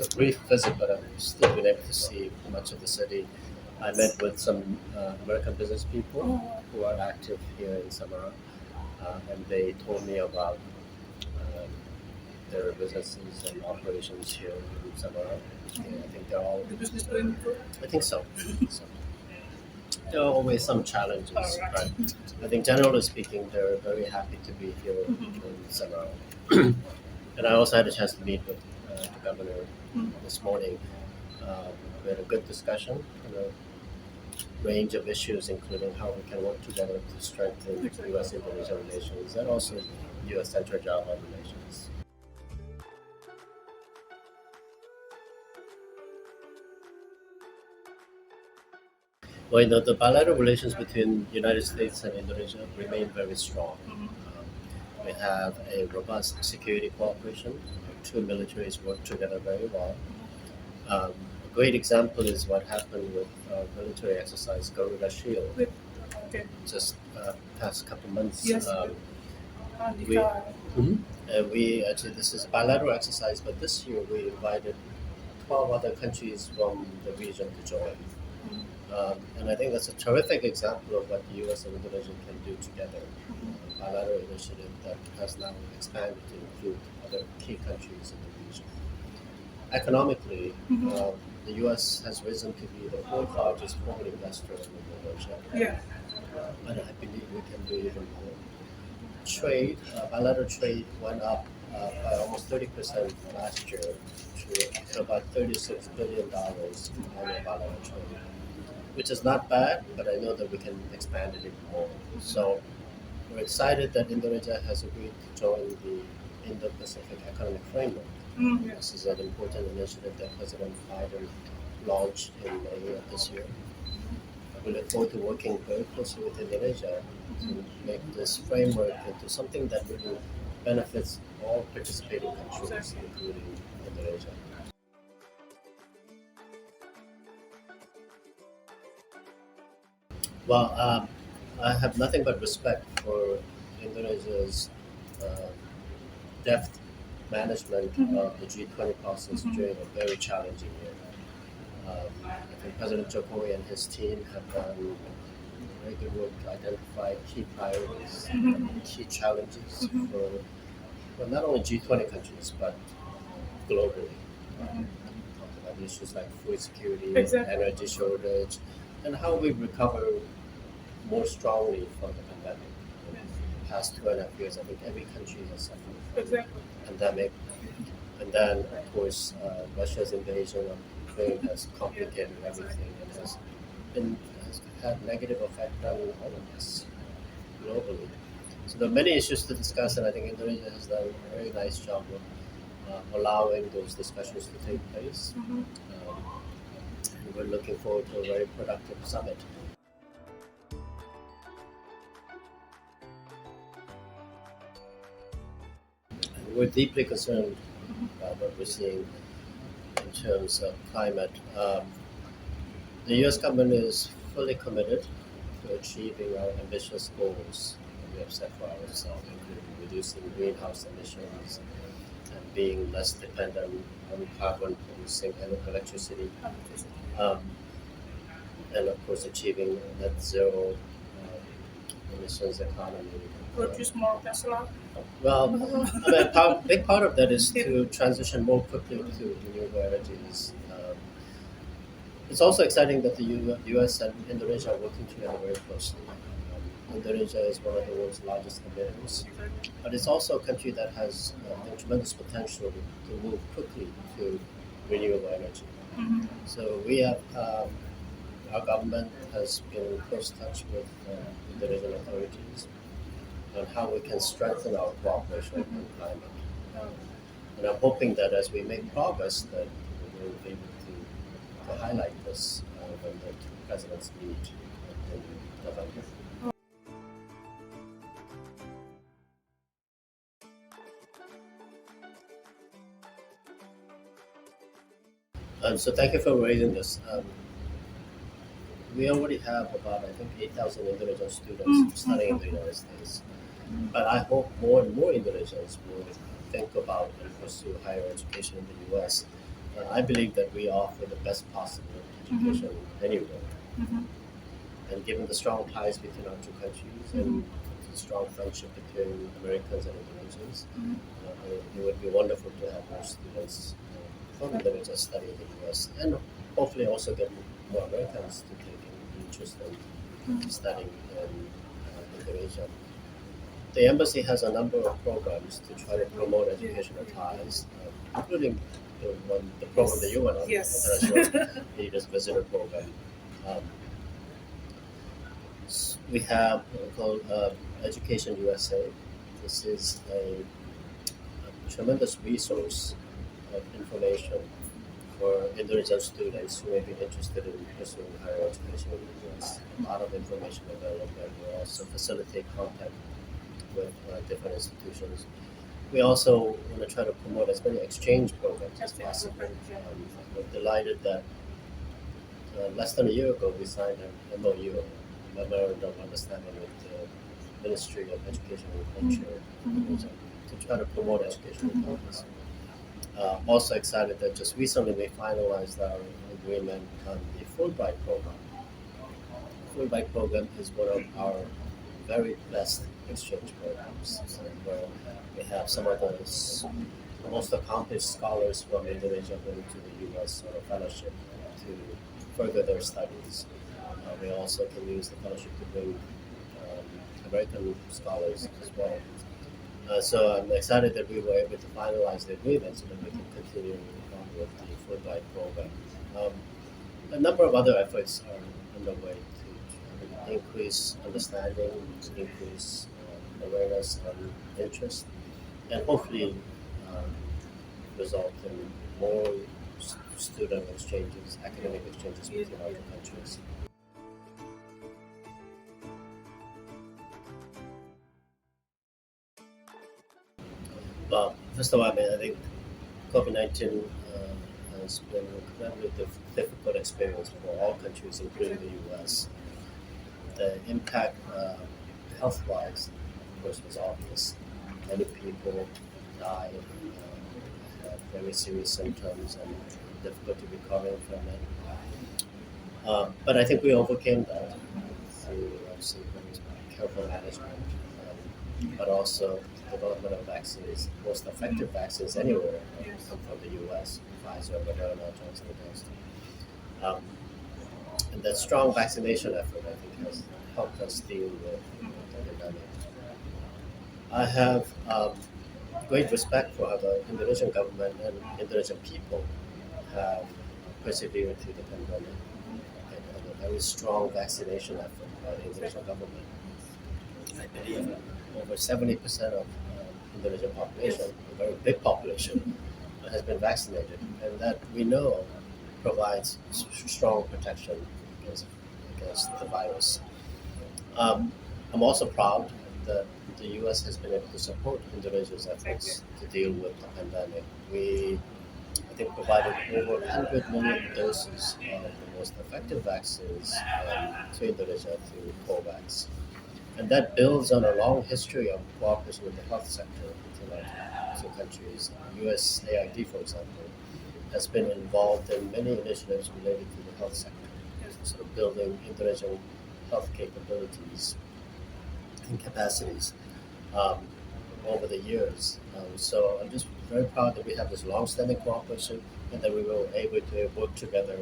a brief visit, but I've still been able to see much of the city. I met with some American business people who are active here in Samara, and they told me about uh, their businesses and operations here in Samara. I think they're all. The business doing good. I think so. So there are always some challenges, but I think generally speaking, they're very happy to be here in Samara. And I also had a chance to meet with the governor this morning. We had a good discussion on a range of issues, including how we can work together to strengthen U.S.-Indonesia relations and also U.S.-Central-Java relations. Well, the bilateral relations between the United States and Indonesia remain very strong. We have a robust security cooperation. Our two militaries work together very well. A great example is what happened with our military exercise, Garuda Shield, Okay. just past couple months. Yes. We, we actually, this is a bilateral exercise, but this year we invited 12 other countries from the region to join. And I think that's a terrific example of what the U.S. and Indonesia can do together. A bilateral initiative that has now expanded to include other key countries in the region. Economically, the U.S. has risen to be the fourth largest foreign investor in Indonesia. Yeah. And I believe we can do even more. Trade, bilateral trade went up by almost 30% last year to about $36 billion in annual bilateral trade, which is not bad, but I know that we can expand it even more. So we're excited that Indonesia has agreed to join the Indo-Pacific Economic Framework. This is an important initiative that President Biden launched in May of this year. We look forward to working very closely with Indonesia to make this framework into something that really benefits all participating countries, including Indonesia. Well, I have nothing but respect for Indonesia's uh, deft management of the G20 process during a very challenging year. I think President Jokowi and his team have done very good work to identify key priorities, key challenges for well, not only G20 countries, but globally. Talked about issues like food security, energy shortage, and how we recover more strongly from the pandemic. In the past 2.5 years, I think every country has suffered from the pandemic. And then, of course, Russia's invasion of Ukraine has complicated everything and has had negative effect on all of us globally. So there are many issues to discuss, and I think Indonesia has done a very nice job of allowing those discussions to take place. And we're looking forward to a very productive summit. And we're deeply concerned about what we're seeing in terms of climate. The U.S. government is fully committed to achieving our ambitious goals that we have set for ourselves, including reducing greenhouse emissions and being less dependent on carbon-producing electricity, and of course achieving net zero emissions economy. Produce more Tesla. Well, I mean, a big part of that is to transition more quickly to renewable energies. It's also exciting that the U.S. and Indonesia are working together very closely. Indonesia is one of the world's largest emitters, but it's also a country that has tremendous potential to move quickly to renewable energy. So we have our government has been in close touch with Indonesian authorities on how we can strengthen our cooperation on climate. And I'm hoping that as we make progress, that we will be able to highlight this when the two presidents meet in November. So thank you for raising this. We already have about, I think, 8,000 Indonesian students studying in the United States. But I hope more and more Indonesians will think about and pursue higher education in the U.S. I believe that we offer the best possible education anywhere. And given the strong ties between our two countries and the strong friendship between Americans and Indonesians, it would be wonderful to have more students from Indonesia study in the U.S. and hopefully also get more Americans to take an interest in studying in Indonesia. The embassy has a number of programs to try to promote educational ties, including the program that you went on, Yes. International Leaders Visitor Program. We have called Education USA. This is a tremendous resource of information for Indonesian students who may be interested in pursuing higher education in the U.S. A lot of information available. We also facilitate contact with different institutions. We also want to try to promote as many exchange programs as possible. We're delighted that less than a year ago we signed an MOU, a Memorandum of Understanding with the Ministry of Education and Culture to try to promote educational programs. Also excited that just recently we finalized our agreement on the Fulbright program. Fulbright program is one of our very best exchange programs, where we have some of the most accomplished scholars from Indonesia going to the U.S. on a fellowship to further their studies. We also can use the fellowship to bring American scholars as well. So I'm excited that we were able to finalize the agreement so that we can continue on with the Fulbright program. A number of other efforts are underway to increase understanding, increase awareness and interest, and hopefully result in more student exchanges, academic exchanges between our two countries. Well, first of all, I think COVID-19 has been an incredibly difficult experience for all countries, including the U.S. The impact, health-wise, of course, was obvious. Many people died, had very serious symptoms, and difficulty recovering from it. But I think we overcame that through obviously very careful management, but also development of vaccines. Most effective vaccines anywhere come from the U.S. Pfizer, Menara, Johnson & Johnson. And that strong vaccination effort, I think, has helped us deal with the pandemic. I have great respect for how the Indonesian government and Indonesian people have persevered through the pandemic and have a very strong vaccination effort by the Indonesian government. I believe over 70% of Indonesian population, a very big population, has been vaccinated, and that we know provides strong protection against the virus. I'm also proud that the U.S. has been able to support Indonesia's efforts to deal with the pandemic. We, I think, provided over 100 million doses of the most effective vaccines to Indonesia through COVAX. And that builds on a long history of cooperation with the health sector between our two countries. USAID, for example, has been involved in many initiatives related to the health sector, sort of building Indonesian health capabilities and capacities over the years. So I'm just very proud that we have this long-standing cooperation and that we were able to work together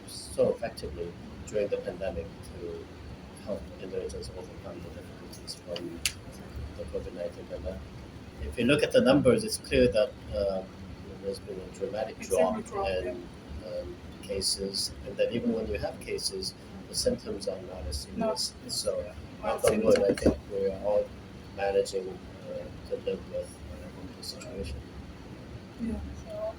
so effectively during the pandemic to help Indonesians overcome the difficulties from the COVID-19 pandemic. If you look at the numbers, it's clear that there's been a dramatic drop in cases, and that even when you have cases, the symptoms are not as serious. So, knock on wood, I think we're all managing to live with the situation. Yeah. So,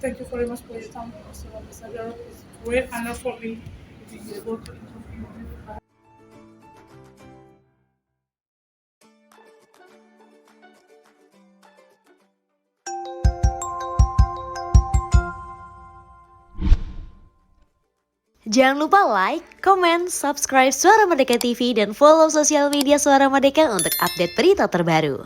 thank you very much for your time, Mr. Ambassador. It's a great honor for me to be able to interview you. Jangan lupa like, comment, subscribe Suara Merdeka TV dan follow sosial media Suara Merdeka untuk update berita terbaru.